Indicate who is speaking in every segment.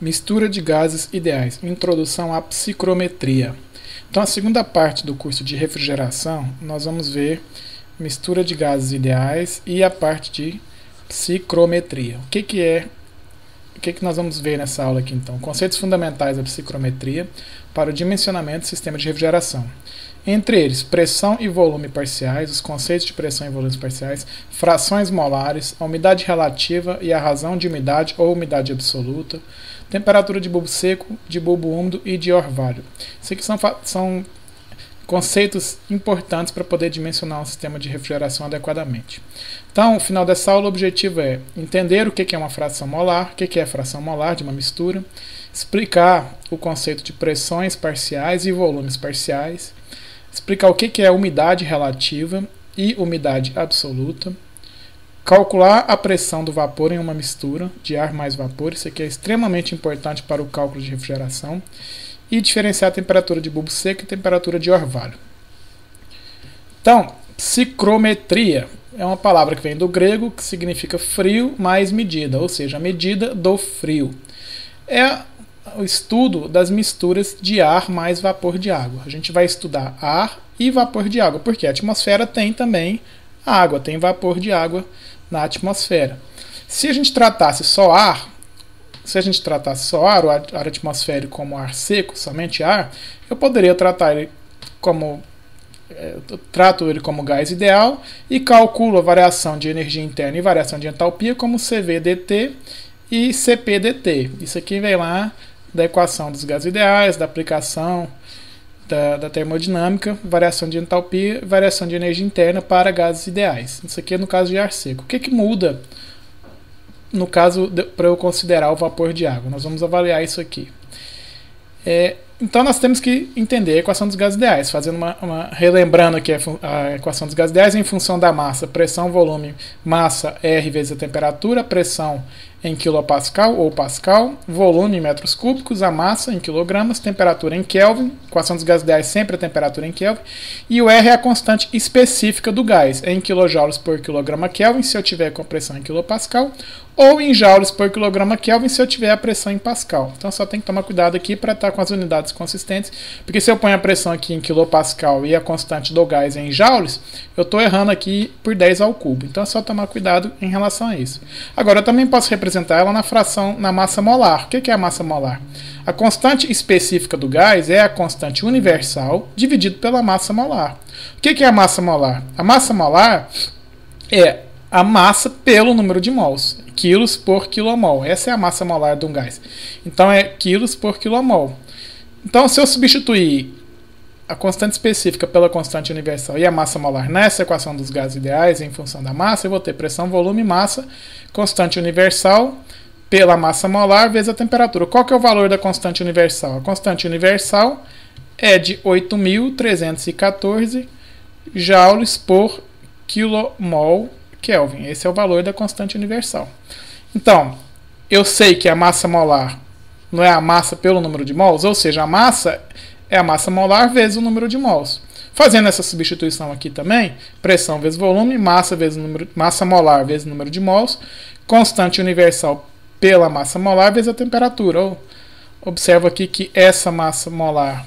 Speaker 1: Mistura de gases ideais. Introdução à psicrometria. Então, a segunda parte do curso de refrigeração, nós vamos ver mistura de gases ideais e a parte de psicrometria. O que nós vamos ver nessa aula aqui, então? Conceitos fundamentais da psicrometria para o dimensionamento do sistema de refrigeração. Entre eles, pressão e volume parciais, os conceitos de pressão e volumes parciais, frações molares, a umidade relativa e a razão de umidade ou umidade absoluta, temperatura de bulbo seco, de bulbo úmido e de orvalho. Isso aqui são conceitos importantes para poder dimensionar um sistema de refrigeração adequadamente. Então, no final dessa aula, o objetivo é entender o que é uma fração molar, o que é a fração molar de uma mistura, explicar o conceito de pressões parciais e volumes parciais, explicar o que é umidade relativa e umidade absoluta, calcular a pressão do vapor em uma mistura de ar mais vapor, isso aqui é extremamente importante para o cálculo de refrigeração, e diferenciar a temperatura de bulbo seco e temperatura de orvalho. Então, psicrometria é uma palavra que vem do grego, que significa frio mais medida, ou seja, a medida do frio. É o estudo das misturas de ar mais vapor de água. A gente vai estudar ar e vapor de água, porque a atmosfera tem também água, tem vapor de água na atmosfera. Se a gente tratasse só ar, o ar atmosférico como ar seco, somente ar, eu poderia tratar ele como trato ele como gás ideal e calculo a variação de energia interna e variação de entalpia como CVDT e CPDT. Isso aqui vem lá da equação dos gases ideais, da aplicação da termodinâmica, variação de entalpia e variação de energia interna para gases ideais. Isso aqui é no caso de ar seco. O que muda no caso para eu considerar o vapor de água? Nós vamos avaliar isso aqui. Então nós temos que entender a equação dos gases ideais, fazendo relembrando aqui a equação dos gases ideais em função da massa, pressão, volume, massa, R vezes a temperatura, pressão em kilopascal ou pascal, volume em metros cúbicos, a massa em quilogramas, temperatura em Kelvin, equação dos gases ideais sempre a temperatura em Kelvin, e o R é a constante específica do gás, em quilojoules por quilograma Kelvin, se eu tiver com a pressão em kilopascal, ou em joules por quilograma Kelvin, se eu tiver a pressão em pascal. Então só tem que tomar cuidado aqui para estar com as unidades consistentes, porque se eu ponho a pressão aqui em kilopascal e a constante do gás em joules, eu estou errando aqui por 10 ao cubo. Então é só tomar cuidado em relação a isso. Agora eu também posso representar ela na fração, na massa molar. O que é a massa molar? A constante específica do gás é a constante universal dividido pela massa molar. O que é a massa molar? A massa molar é a massa pelo número de mols, quilos por quilomol. Essa é a massa molar de um gás. Então é quilos por quilomol. Então, se eu substituir a constante específica pela constante universal e a massa molar nessa equação dos gases ideais em função da massa, eu vou ter pressão, volume, massa, constante universal pela massa molar vezes a temperatura. Qual que é o valor da constante universal? A constante universal é de 8.314 joules por quilomol Kelvin. Esse é o valor da constante universal. Então, eu sei que a massa molar não é a massa pelo número de mols, ou seja, a massa é a massa molar vezes o número de mols. Fazendo essa substituição aqui também, pressão vezes volume, massa molar vezes o número de mols, constante universal pela massa molar vezes a temperatura. Observo aqui que essa massa molar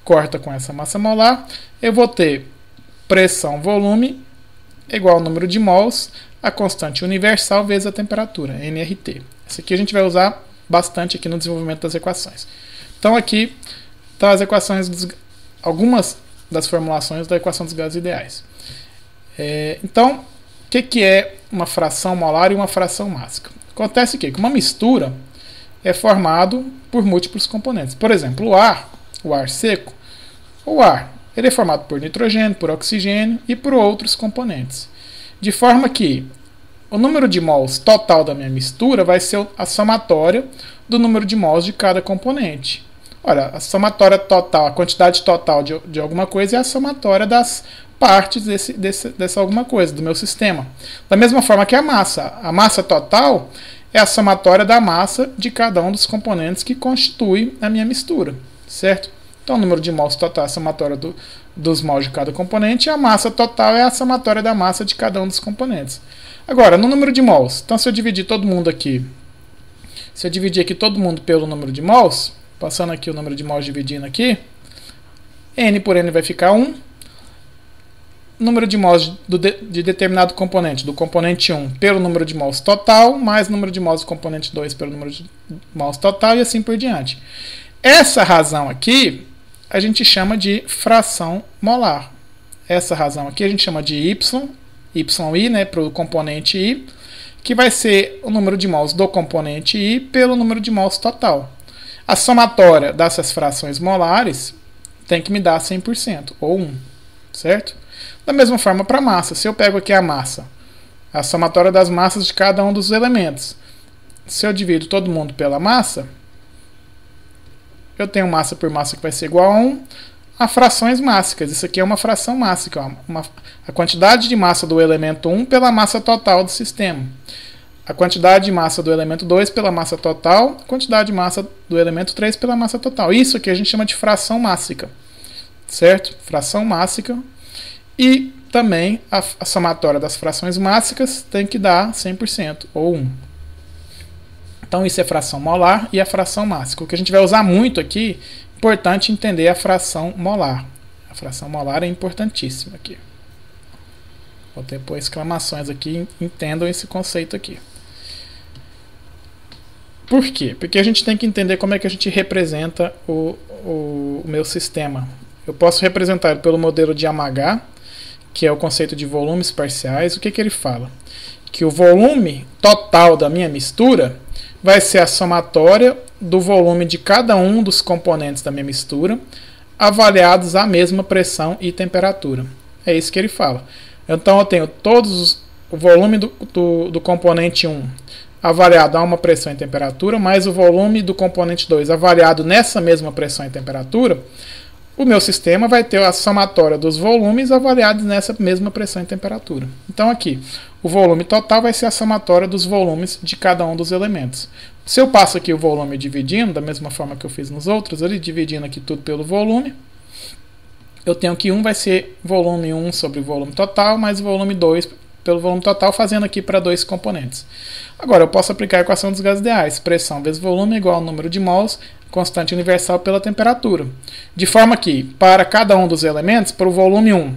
Speaker 1: corta com essa massa molar, eu vou ter pressão, volume igual ao número de mols, a constante universal vezes a temperatura, nRT. Isso aqui a gente vai usar bastante aqui no desenvolvimento das equações. Então aqui estão as equações, algumas das formulações da equação dos gases ideais. Então, o que é uma fração molar e uma fração mássica? Acontece que uma mistura é formado por múltiplos componentes. Por exemplo, o ar seco, ele é formado por nitrogênio, por oxigênio e por outros componentes. De forma que o número de mols total da minha mistura vai ser a somatória do número de mols de cada componente. Olha, a somatória total, a quantidade total de alguma coisa é a somatória das partes dessa alguma coisa, do meu sistema. Da mesma forma que a massa total é a somatória da massa de cada um dos componentes que constitui a minha mistura, certo? Então, o número de mols total é a somatória dos mols de cada componente e a massa total é a somatória da massa de cada um dos componentes. Agora, no número de mols, então se eu dividir todo mundo aqui, Se eu dividir aqui todo mundo pelo número de mols, passando aqui o número de mols dividindo aqui, N por N vai ficar 1. Número de mols de determinado componente, do componente 1 pelo número de mols total, mais número de mols do componente 2 pelo número de mols total, e assim por diante. Essa razão aqui a gente chama de fração molar. Essa razão aqui a gente chama de YI, né, para o componente I, que vai ser o número de mols do componente I pelo número de mols total. A somatória dessas frações molares tem que me dar 100%, ou 1, certo? Da mesma forma para a massa. Se eu pego aqui a massa, a somatória das massas de cada um dos elementos, se eu divido todo mundo pela massa, eu tenho massa por massa que vai ser igual a 1 a frações mássicas. Isso aqui é uma fração mássica, ó, a quantidade de massa do elemento 1 pela massa total do sistema. A quantidade de massa do elemento 2 pela massa total, a quantidade de massa do elemento 3 pela massa total. Isso aqui a gente chama de fração mássica, certo? Fração mássica. E também a somatória das frações mássicas tem que dar 100%, ou 1. Então isso é fração molar e a fração mássica. O que a gente vai usar muito aqui, importante entender a fração molar. A fração molar é importantíssima aqui. Vou ter pôr exclamações aqui, entendam esse conceito aqui. Por quê? Porque a gente tem que entender como é que a gente representa o meu sistema. Eu posso representar ele pelo modelo de AMH, que é o conceito de volumes parciais. O que ele fala? Que o volume total da minha mistura vai ser a somatória do volume de cada um dos componentes da minha mistura, avaliados à mesma pressão e temperatura. É isso que ele fala. Então eu tenho o volume do componente 1 avaliado a uma pressão e temperatura, mais o volume do componente 2 avaliado nessa mesma pressão e temperatura. O meu sistema vai ter a somatória dos volumes avaliados nessa mesma pressão e temperatura. Então aqui, o volume total vai ser a somatória dos volumes de cada um dos elementos. Se eu passo aqui o volume dividindo, da mesma forma que eu fiz nos outros, ali dividindo aqui tudo pelo volume, eu tenho que 1 vai ser volume 1 sobre o volume total, mais volume 2 pelo volume total, fazendo aqui para 2 componentes. Agora, eu posso aplicar a equação dos gases ideais. Pressão vezes volume é igual ao número de mols, constante universal pela temperatura. De forma que, para cada um dos elementos, para o volume 1,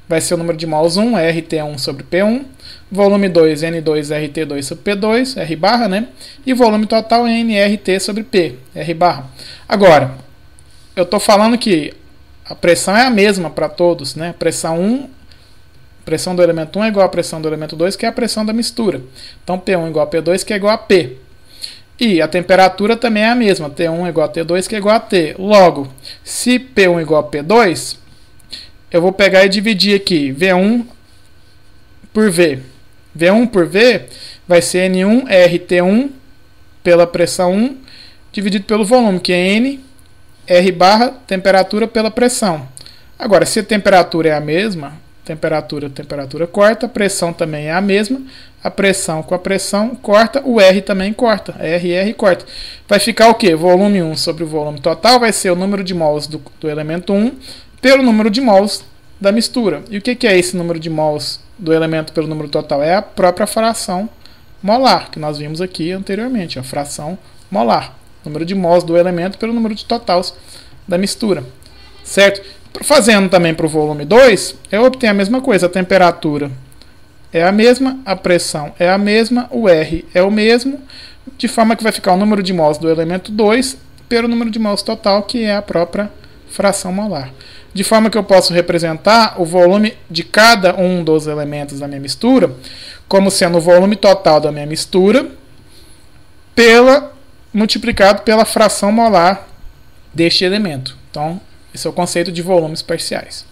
Speaker 1: vai ser o número de mols 1, RT1 sobre P1. Volume 2, N2, RT2 sobre P2, R barra, né? E volume total, NRT sobre P, R barra. Agora, eu estou falando que a pressão é a mesma para todos, né? Pressão do elemento 1 é igual à pressão do elemento 2, que é a pressão da mistura. Então, P1 igual a P2, que é igual a P. E a temperatura também é a mesma. T1 é igual a T2, que é igual a T. Logo, se P1 igual a P2, eu vou pegar e dividir aqui V1 por V. V1 por V vai ser N1 RT1 pela pressão 1, dividido pelo volume, que é N, R barra, temperatura pela pressão. Agora, se a temperatura é a mesma, temperatura corta, a pressão também é a mesma, a pressão com a pressão corta, o R também corta, R corta. Vai ficar o quê? Volume 1 sobre o volume total vai ser o número de mols do elemento 1 pelo número de mols da mistura. E o que é esse número de mols do elemento pelo número total? É a própria fração molar, que nós vimos aqui anteriormente, a fração molar. Número de mols do elemento pelo número de totals da mistura. Certo? Fazendo também para o volume 2, eu obtenho a mesma coisa. A temperatura é a mesma, a pressão é a mesma, o R é o mesmo, de forma que vai ficar o número de mols do elemento 2 pelo número de mols total, que é a própria fração molar. De forma que eu posso representar o volume de cada um dos elementos da minha mistura como sendo o volume total da minha mistura multiplicado pela fração molar deste elemento. Então, esse é o conceito de volumes parciais.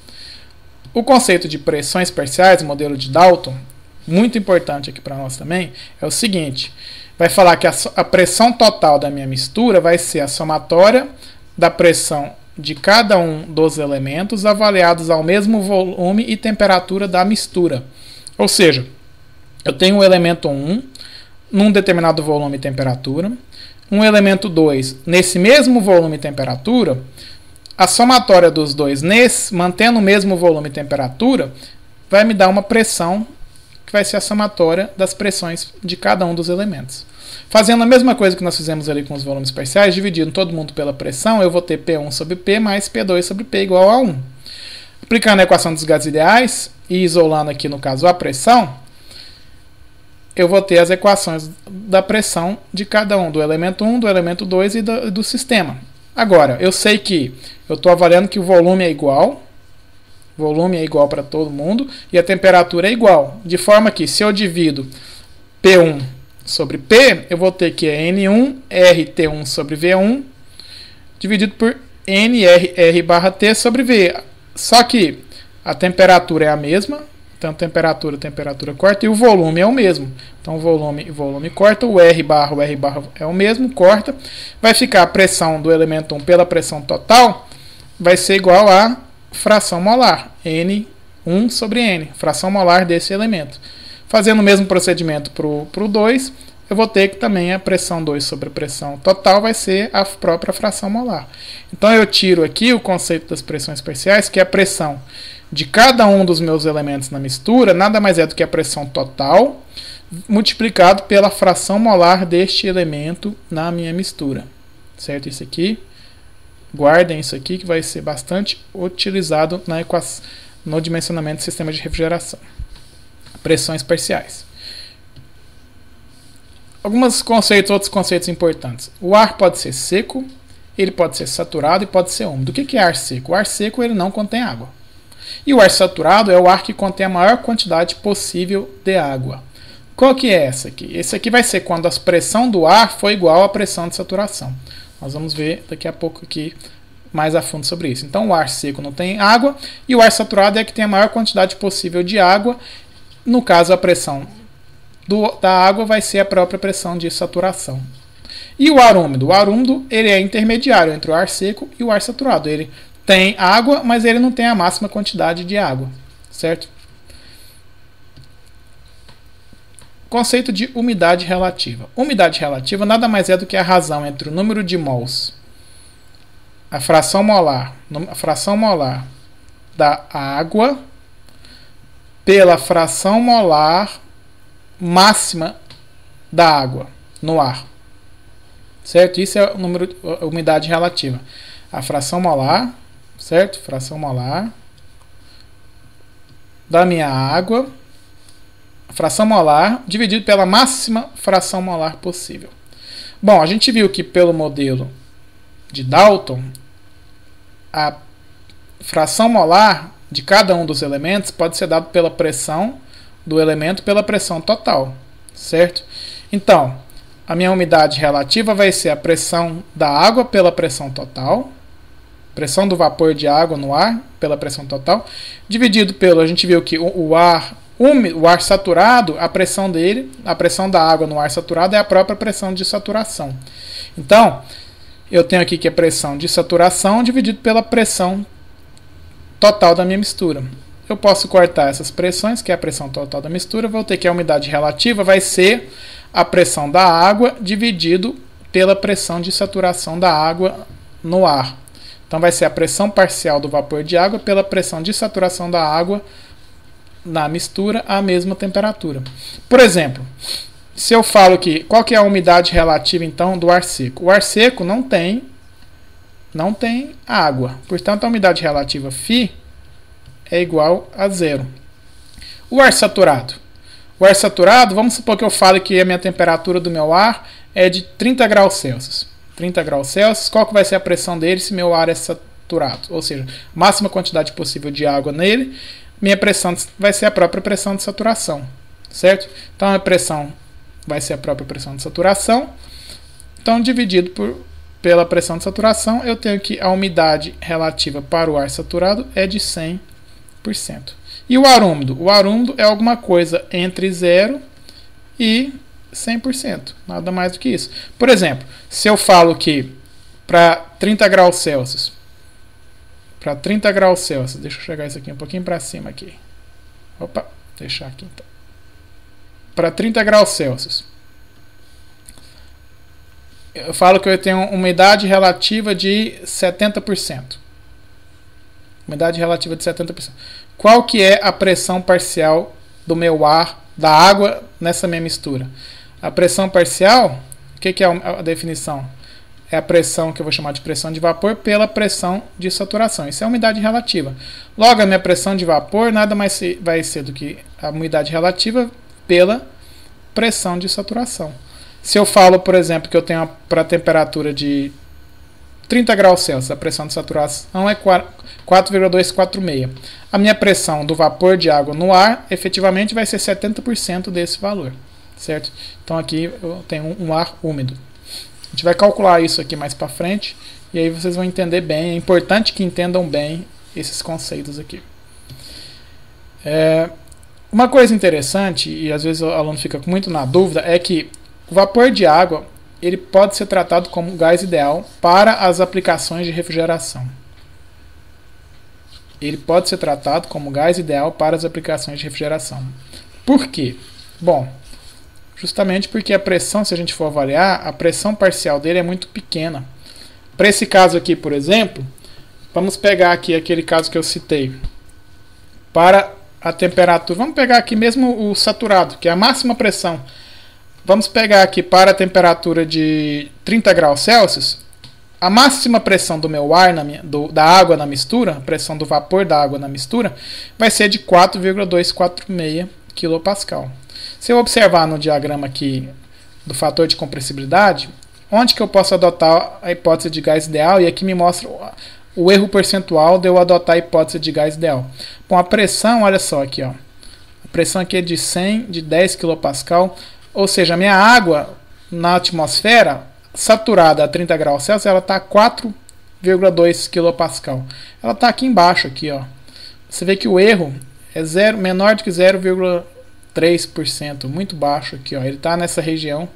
Speaker 1: O conceito de pressões parciais, modelo de Dalton, muito importante aqui para nós também, é o seguinte: vai falar que a pressão total da minha mistura vai ser a somatória da pressão de cada um dos elementos avaliados ao mesmo volume e temperatura da mistura. Ou seja, eu tenho o elemento 1 num determinado volume e temperatura, um elemento 2 nesse mesmo volume e temperatura. A somatória dos dois, mantendo o mesmo volume e temperatura, vai me dar uma pressão que vai ser a somatória das pressões de cada um dos elementos. Fazendo a mesma coisa que nós fizemos ali com os volumes parciais, dividindo todo mundo pela pressão, eu vou ter P1 sobre P mais P2 sobre P igual a 1. Aplicando a equação dos gases ideais e isolando aqui, no caso, a pressão, eu vou ter as equações da pressão de cada um, do elemento 1, do elemento 2 e do sistema. Agora, eu sei que eu estou avaliando que o volume é igual para todo mundo e a temperatura é igual, de forma que se eu divido P1 sobre P, eu vou ter que é N1 RT1 sobre V1 dividido por NRR barra T sobre V. Só que a temperatura é a mesma, então temperatura corta e o volume é o mesmo. Então volume corta, o R barra é o mesmo, corta. Vai ficar a pressão do elemento 1 pela pressão total, vai ser igual a fração molar, N1 sobre N, fração molar desse elemento. Fazendo o mesmo procedimento para o 2, eu vou ter que também a pressão 2 sobre a pressão total vai ser a própria fração molar. Então eu tiro aqui o conceito das pressões parciais, que é a pressão de cada um dos meus elementos na mistura, nada mais é do que a pressão total, multiplicado pela fração molar deste elemento na minha mistura. Certo? Isso aqui, guardem isso aqui, que vai ser bastante utilizado no dimensionamento do sistema de refrigeração. Pressões parciais. Outros conceitos importantes. O ar pode ser seco, ele pode ser saturado e pode ser úmido. O que é ar seco? O ar seco ele não contém água. E o ar saturado é o ar que contém a maior quantidade possível de água. Qual que é essa aqui? Esse aqui vai ser quando a pressão do ar for igual à pressão de saturação. Nós vamos ver daqui a pouco aqui mais a fundo sobre isso. Então o ar seco não tem água e o ar saturado é que tem a maior quantidade possível de água. No caso, a pressão da água vai ser a própria pressão de saturação. E o ar úmido? O ar úmido ele é intermediário entre o ar seco e o ar saturado. Ele tem água, mas ele não tem a máxima quantidade de água. Certo? Conceito de umidade relativa. Umidade relativa nada mais é do que a razão entre o número de mols, a fração molar da água pela fração molar máxima da água no ar. Certo? Isso é a umidade relativa. A fração molar, certo? Fração molar da minha água, fração molar dividido pela máxima fração molar possível. Bom, a gente viu que pelo modelo de Dalton, a fração molar de cada um dos elementos pode ser dado pela pressão do elemento pela pressão total, certo? Então, a minha umidade relativa vai ser a pressão da água pela pressão total, pressão do vapor de água no ar pela pressão total, dividido pelo, a gente viu que o ar úmido, o ar saturado, a pressão dele, a pressão da água no ar saturado é a própria pressão de saturação. Então, eu tenho aqui que a pressão de saturação dividido pela pressão total da minha mistura. Eu posso cortar essas pressões, que é a pressão total da mistura, vou ter que a umidade relativa vai ser a pressão da água dividido pela pressão de saturação da água no ar. Então vai ser a pressão parcial do vapor de água pela pressão de saturação da água na mistura à mesma temperatura. Por exemplo, se eu falo que qual que é a umidade relativa então do ar seco? O ar seco não tem água. Portanto, a umidade relativa φ é igual a zero. O ar saturado. O ar saturado, vamos supor que eu fale que a minha temperatura do meu ar é de 30 graus Celsius. 30 graus Celsius, qual que vai ser a pressão dele se meu ar é saturado? Ou seja, máxima quantidade possível de água nele, minha pressão vai ser a própria pressão de saturação. Certo? Então, a pressão vai ser a própria pressão de saturação. Então, dividido pela pressão de saturação, eu tenho que a umidade relativa para o ar saturado é de 100%. E o ar úmido? O ar úmido é alguma coisa entre 0 e 100%. Nada mais do que isso. Por exemplo, se eu falo que para 30 graus Celsius, deixa eu chegar isso aqui um pouquinho para cima aqui. Opa, deixar aqui então. Para 30 graus Celsius, eu falo que eu tenho uma umidade relativa de 70%. Umidade relativa de 70%. Qual que é a pressão parcial do meu ar da água nessa minha mistura? A pressão parcial, o que é a definição? É a pressão que eu vou chamar de pressão de vapor pela pressão de saturação. Isso é a umidade relativa. Logo, a minha pressão de vapor nada mais vai ser do que a umidade relativa pela pressão de saturação. Se eu falo, por exemplo, que eu tenho para temperatura de 30 graus Celsius, a pressão de saturação é 4,246. A minha pressão do vapor de água no ar, efetivamente, vai ser 70% desse valor, certo? Então aqui eu tenho um ar úmido. A gente vai calcular isso aqui mais para frente e aí vocês vão entender bem. É importante que entendam bem esses conceitos aqui. Uma coisa interessante, e às vezes o aluno fica muito na dúvida, é que o vapor de água ele pode ser tratado como gás ideal para as aplicações de refrigeração. Ele pode ser tratado como gás ideal para as aplicações de refrigeração. Por quê? Bom, justamente porque a pressão, se a gente for avaliar, a pressão parcial dele é muito pequena. Para esse caso aqui, por exemplo, vamos pegar aqui aquele caso que eu citei. Para a temperatura, vamos pegar aqui mesmo o saturado, que é a máxima pressão. Vamos pegar aqui para a temperatura de 30 graus Celsius. A máxima pressão do meu ar, da água na mistura, a pressão do vapor da água na mistura, vai ser de 4,246 kPa. Se eu observar no diagrama aqui do fator de compressibilidade, onde que eu posso adotar a hipótese de gás ideal, e aqui me mostra o erro percentual de eu adotar a hipótese de gás ideal. Bom, a pressão, olha só aqui, ó. A pressão aqui é de 100, de 10 kPa, ou seja, a minha água na atmosfera, saturada a 30 graus Celsius, ela está a 4,2 kPa. Ela está aqui embaixo, aqui, ó. Você vê que o erro é menor do que 0,3%, muito baixo aqui, ó. Ele está nessa região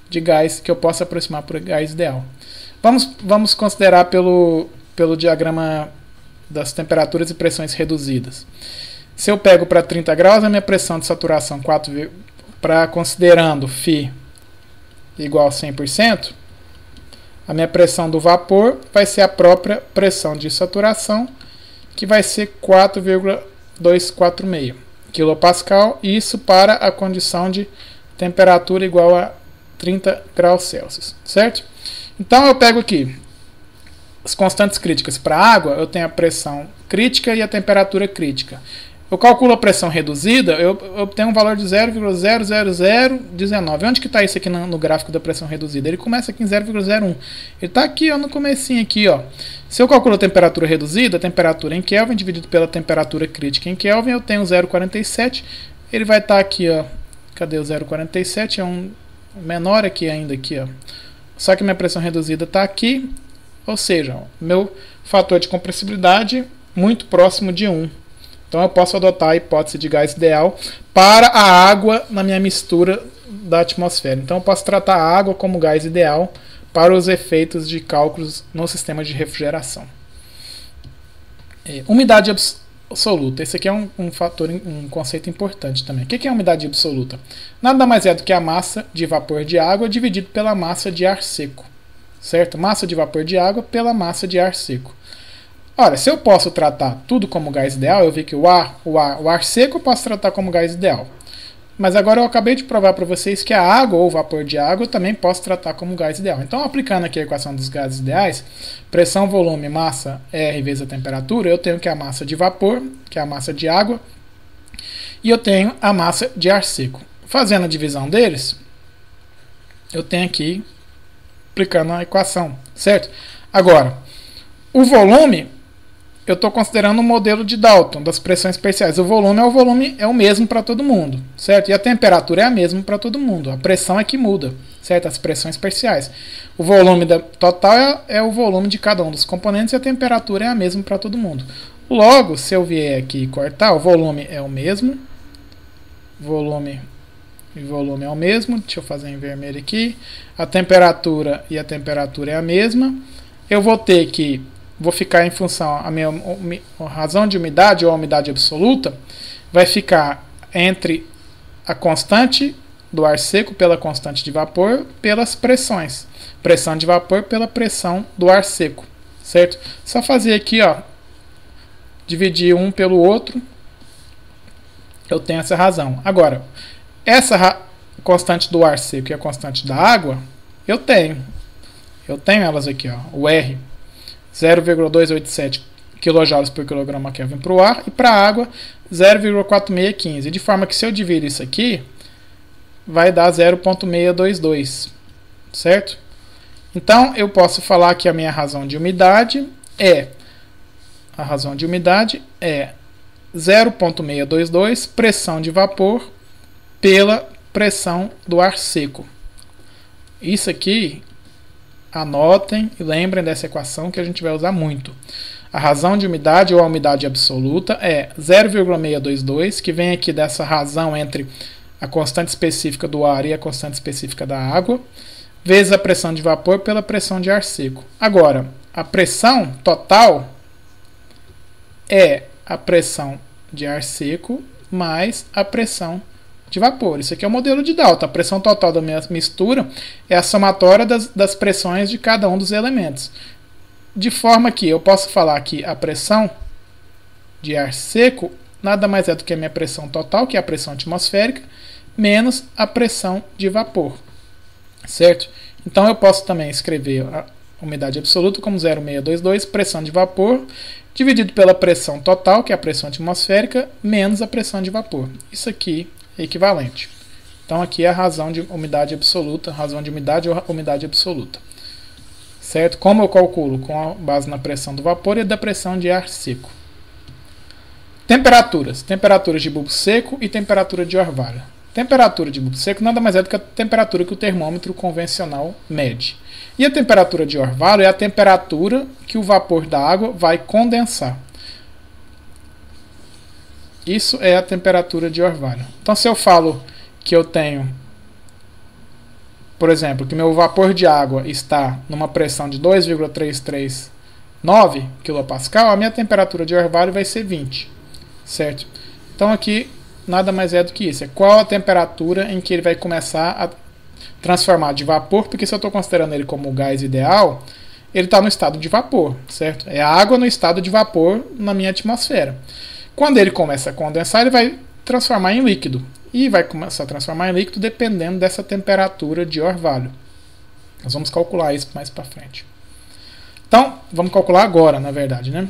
Speaker 1: de gás que eu posso aproximar para o gás ideal. Vamos considerar pelo diagrama das temperaturas e pressões reduzidas. Se eu pego para 30 graus, a minha pressão de saturação considerando φ igual a 100%, a minha pressão do vapor vai ser a própria pressão de saturação, que vai ser 4,246 kPa, e isso para a condição de temperatura igual a 30 graus Celsius, certo? Então eu pego aqui as constantes críticas para a água, eu tenho a pressão crítica e a temperatura crítica. Eu calculo a pressão reduzida, eu obtenho um valor de 0,00019. Onde que está isso aqui no gráfico da pressão reduzida? Ele começa aqui em 0,01. Ele está aqui, ó, no comecinho aqui, ó. Se eu calculo a temperatura reduzida, a temperatura em Kelvin dividido pela temperatura crítica em Kelvin, eu tenho 0,47. Ele vai estar aqui, ó. Cadê o 0,47? É um menor aqui ainda, aqui, ó. Só que minha pressão reduzida está aqui, ou seja, ó, meu fator de compressibilidade muito próximo de 1. Então eu posso adotar a hipótese de gás ideal para a água na minha mistura da atmosfera. Então eu posso tratar a água como gás ideal para os efeitos de cálculos no sistema de refrigeração. Umidade absoluta. Esse aqui é um conceito importante também. O que é a umidade absoluta? Nada mais é do que a massa de vapor de água dividido pela massa de ar seco. Certo? Massa de vapor de água pela massa de ar seco. Ora, se eu posso tratar tudo como gás ideal, eu vi que o ar seco eu posso tratar como gás ideal. Mas agora eu acabei de provar para vocês que a água ou vapor de água eu também posso tratar como gás ideal. Então, aplicando aqui a equação dos gases ideais, pressão, volume, massa, R vezes a temperatura, eu tenho que a massa de vapor, que é a massa de água, e eu tenho a massa de ar seco. Fazendo a divisão deles, eu tenho aqui, aplicando a equação, certo? Agora, o volume, eu estou considerando o modelo de Dalton, das pressões parciais. O volume é o mesmo para todo mundo, certo? E a temperatura é a mesma para todo mundo. A pressão é que muda, certo? As pressões parciais. O volume total é o volume de cada um dos componentes e a temperatura é a mesma para todo mundo. Logo, se eu vier aqui e cortar, o volume é o mesmo. Volume é o mesmo. Deixa eu fazer em vermelho aqui. A temperatura é a mesma. Eu vou ter que... Vou ficar em função, a razão de umidade ou a umidade absoluta vai ficar entre a constante do ar seco pela constante de vapor pelas pressões. Pressão de vapor pela pressão do ar seco, certo? Só fazer aqui, ó, dividir um pelo outro, eu tenho essa razão. Agora, Essa constante do ar seco e a constante da água, eu tenho elas aqui, ó, o R, 0,287 kJ por quilograma Kelvin para o ar, e para a água 0,4615, de forma que se eu dividir isso aqui, vai dar 0,622, certo? Então eu posso falar que a minha razão de umidade é 0,622 pressão de vapor pela pressão do ar seco. Isso aqui, anotem e lembrem dessa equação que a gente vai usar muito. A razão de umidade ou a umidade absoluta é 0,622, que vem aqui dessa razão entre a constante específica do ar e a constante específica da água, vezes a pressão de vapor pela pressão de ar seco. Agora, a pressão total é a pressão de ar seco mais a pressão de vapor. Isso aqui é o modelo de Dalton. A pressão total da minha mistura é a somatória das pressões de cada um dos elementos. De forma que eu posso falar que a pressão de ar seco nada mais é do que a minha pressão total, que é a pressão atmosférica, menos a pressão de vapor. Certo? Então eu posso também escrever a umidade absoluta como 0,622 pressão de vapor dividido pela pressão total, que é a pressão atmosférica, menos a pressão de vapor. Isso aqui é equivalente. Então aqui é a razão de umidade absoluta, razão de umidade ou umidade absoluta. Certo? Como eu calculo? Com base na pressão do vapor e da pressão de ar seco. Temperaturas. Temperaturas de bulbo seco e temperatura de orvalho. Temperatura de bulbo seco nada mais é do que a temperatura que o termômetro convencional mede. E a temperatura de orvalho é a temperatura que o vapor da água vai condensar. Isso é a temperatura de orvalho. Então, se eu falo que eu tenho, por exemplo, que meu vapor de água está numa pressão de 2,339 kPa, a minha temperatura de orvalho vai ser 20. Certo? Então, aqui nada mais é do que isso. É qual a temperatura em que ele vai começar a transformar de vapor, porque se eu estou considerando ele como o gás ideal, ele está no estado de vapor, certo? É a água no estado de vapor na minha atmosfera. Quando ele começa a condensar, ele vai transformar em líquido. E vai começar a transformar em líquido dependendo dessa temperatura de orvalho. Nós vamos calcular isso mais para frente. Então, vamos calcular agora, na verdade, né?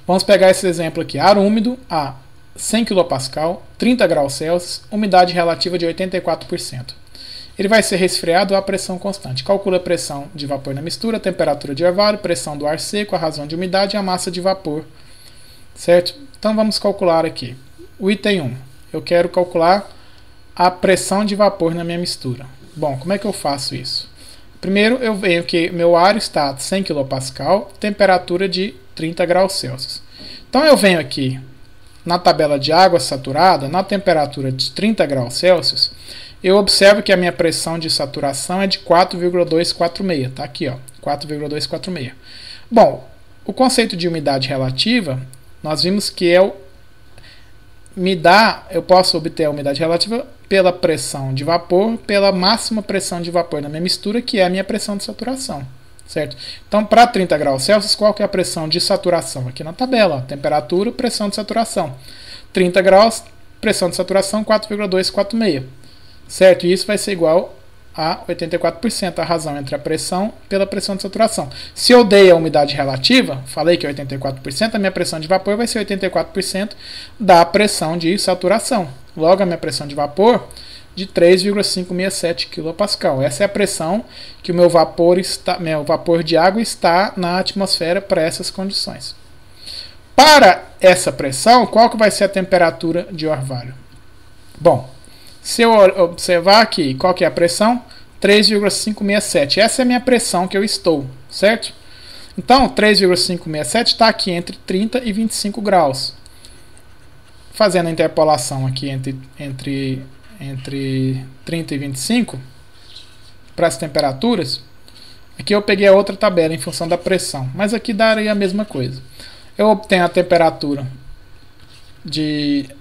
Speaker 1: Vamos pegar esse exemplo aqui. Ar úmido a 100 kPa, 30 graus Celsius, umidade relativa de 84%. Ele vai ser resfriado a pressão constante. Calcula a pressão de vapor na mistura, a temperatura de orvalho, pressão do ar seco, a razão de umidade e a massa de vapor. Certo? Então vamos calcular aqui. O item 1. Eu quero calcular a pressão de vapor na minha mistura. Bom, como é que eu faço isso? Primeiro eu venho que meu ar está a 100 kPa, temperatura de 30 graus Celsius. Então eu venho aqui na tabela de água saturada, na temperatura de 30 graus Celsius, eu observo que a minha pressão de saturação é de 4,246. Está aqui, ó, 4,246. Bom, o conceito de umidade relativa, nós vimos que eu posso obter a umidade relativa pela pressão de vapor, pela máxima pressão de vapor na minha mistura, que é a minha pressão de saturação. Certo? Então, para 30 graus Celsius, qual que é a pressão de saturação? Aqui na tabela, ó, temperatura, pressão de saturação. 30 graus, pressão de saturação 4,246. Certo? E isso vai ser igual a 84%, a razão entre a pressão pela pressão de saturação. Se eu dei a umidade relativa, falei que é 84%, a minha pressão de vapor vai ser 84% da pressão de saturação. Logo, a minha pressão de vapor de 3,567 kPa. Essa é a pressão que o meu vapor de água está na atmosfera para essas condições. Para essa pressão, qual que vai ser a temperatura de orvalho? Bom, se eu observar aqui, qual que é a pressão? 3,567. Essa é a minha pressão que eu estou, certo? Então, 3,567 está aqui entre 30 e 25 graus. Fazendo a interpolação aqui entre 30 e 25, para as temperaturas, aqui eu peguei a outra tabela em função da pressão, mas aqui daria a mesma coisa. Eu obtenho a temperatura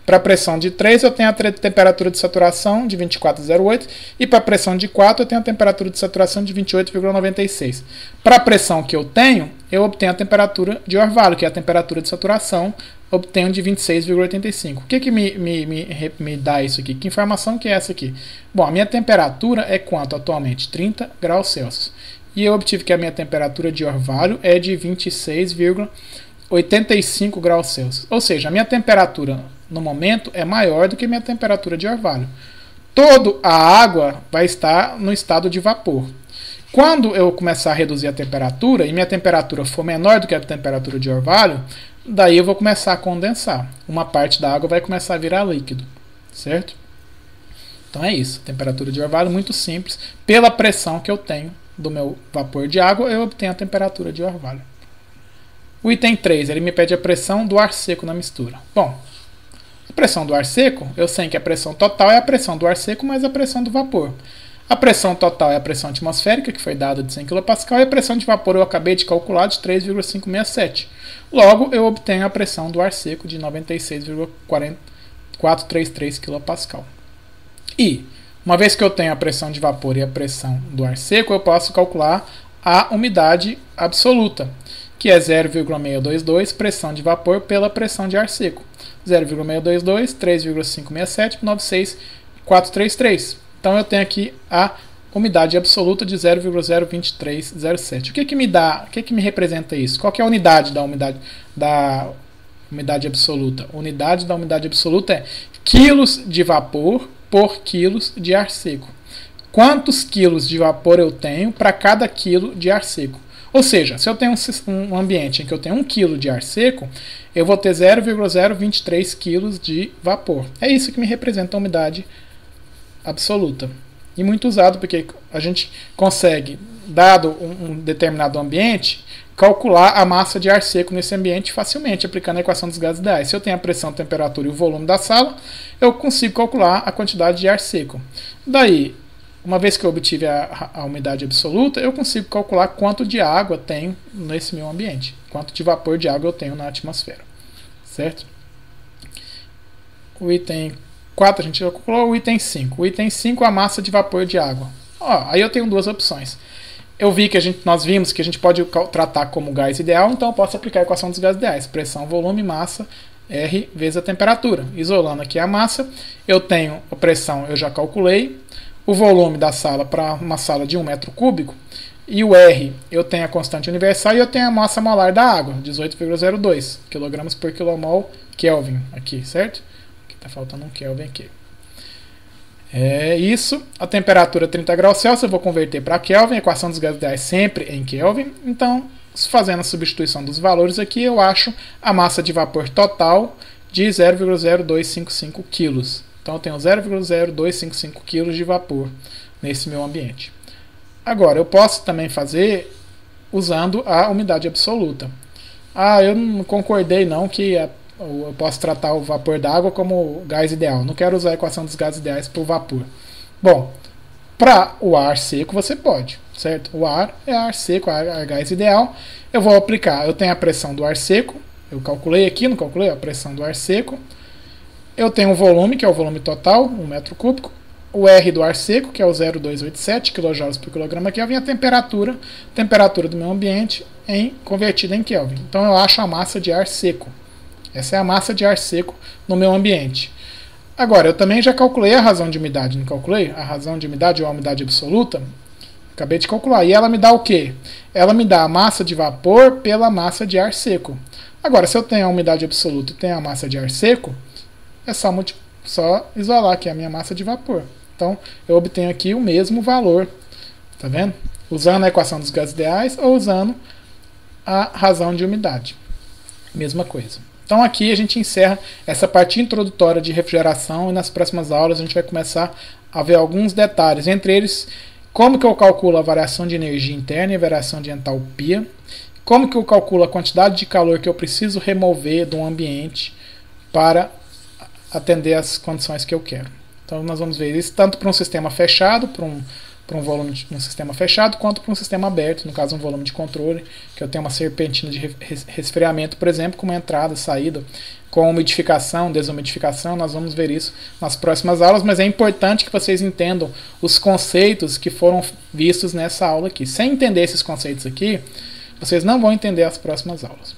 Speaker 1: para pressão de 3 eu tenho a temperatura de saturação de 24,08 e para pressão de 4 eu tenho a temperatura de saturação de 28,96. Para a pressão que eu tenho, eu obtenho a temperatura de orvalho, que é a temperatura de saturação, obtenho de 26,85. O que me dá isso aqui? Que informação que é essa aqui? Bom, a minha temperatura é quanto atualmente? 30 graus Celsius. E eu obtive que a minha temperatura de orvalho é de 26,85 graus Celsius. Ou seja, a minha temperatura no momento é maior do que a minha temperatura de orvalho. Toda a água vai estar no estado de vapor. Quando eu começar a reduzir a temperatura e minha temperatura for menor do que a temperatura de orvalho, daí eu vou começar a condensar. Uma parte da água vai começar a virar líquido, certo? Então é isso. Temperatura de orvalho muito simples. Pela pressão que eu tenho do meu vapor de água, eu obtenho a temperatura de orvalho. O item 3, ele me pede a pressão do ar seco na mistura. Bom, a pressão do ar seco, eu sei que a pressão total é a pressão do ar seco mais a pressão do vapor. A pressão total é a pressão atmosférica, que foi dada de 100 kPa, e a pressão de vapor eu acabei de calcular de 3,567. Logo, eu obtenho a pressão do ar seco de 96,433 kPa. E, uma vez que eu tenho a pressão de vapor e a pressão do ar seco, eu posso calcular a umidade absoluta, que é 0,622 pressão de vapor pela pressão de ar seco. 0,622, 3,567, 96,433. Então eu tenho aqui a umidade absoluta de 0,02307. O que me dá, o que me representa isso? Qual que é a unidade da umidade absoluta? A unidade da umidade absoluta é quilos de vapor por quilos de ar seco. Quantos quilos de vapor eu tenho para cada quilo de ar seco? Ou seja, se eu tenho um ambiente em que eu tenho 1 kg de ar seco, eu vou ter 0,023 kg de vapor. É isso que me representa a umidade absoluta. E muito usado porque a gente consegue, dado um determinado ambiente, calcular a massa de ar seco nesse ambiente facilmente, aplicando a equação dos gases ideais. Se eu tenho a pressão, a temperatura e o volume da sala, eu consigo calcular a quantidade de ar seco. Daí, uma vez que eu obtive a umidade absoluta, eu consigo calcular quanto de água tenho nesse meu ambiente, quanto de vapor de água eu tenho na atmosfera, certo? O item 4 a gente já calculou, o item 5. O item 5 é a massa de vapor de água. Aí eu tenho duas opções. Eu vi que nós vimos que a gente pode tratar como gás ideal, então eu posso aplicar a equação dos gases ideais. Pressão, volume, massa, R vezes a temperatura. Isolando aqui a massa, eu tenho a pressão, eu já calculei. O volume da sala para uma sala de 1 metro cúbico. E o R, eu tenho a constante universal e eu tenho a massa molar da água, 18,02 kg por kmol Kelvin aqui, certo? Aqui está faltando um Kelvin aqui. É isso. A temperatura 30 graus Celsius, eu vou converter para Kelvin. A equação dos gases ideais sempre em Kelvin. Então, fazendo a substituição dos valores aqui, eu acho a massa de vapor total de 0,0255 kg. Então eu tenho 0,0255 kg de vapor nesse meu ambiente. Agora, eu posso também fazer usando a umidade absoluta. Eu não concordei não que eu posso tratar o vapor da água como gás ideal. Não quero usar a equação dos gases ideais para o vapor. Bom, para o ar seco você pode, certo? O ar é ar seco, é gás ideal. Eu vou aplicar, eu tenho a pressão do ar seco. Eu calculei aqui, não calculei a pressão do ar seco. Eu tenho o volume, que é o volume total, 1 metro cúbico. O R do ar seco, que é o 0,287 kJ por quilograma Kelvin. E a temperatura do meu ambiente convertida em Kelvin. Então eu acho a massa de ar seco. Essa é a massa de ar seco no meu ambiente. Agora, eu também já calculei a razão de umidade, não calculei? A razão de umidade ou a umidade absoluta. Acabei de calcular. E ela me dá o quê? Ela me dá a massa de vapor pela massa de ar seco. Agora, se eu tenho a umidade absoluta e tenho a massa de ar seco, é só isolar aqui a minha massa de vapor. Então, eu obtenho aqui o mesmo valor. Tá vendo? Usando a equação dos gases ideais ou usando a razão de umidade. Mesma coisa. Então, aqui a gente encerra essa parte introdutória de refrigeração e nas próximas aulas a gente vai começar a ver alguns detalhes. Entre eles, como que eu calculo a variação de energia interna e a variação de entalpia. Como que eu calculo a quantidade de calor que eu preciso remover de um ambiente para atender às condições que eu quero. Então nós vamos ver isso tanto para um sistema fechado, para para um volume no sistema fechado, quanto para um sistema aberto, no caso um volume de controle, que eu tenho uma serpentina de resfriamento, por exemplo, com uma entrada, saída, com umidificação, desumidificação. Nós vamos ver isso nas próximas aulas, mas é importante que vocês entendam os conceitos que foram vistos nessa aula aqui. Sem entender esses conceitos aqui, vocês não vão entender as próximas aulas.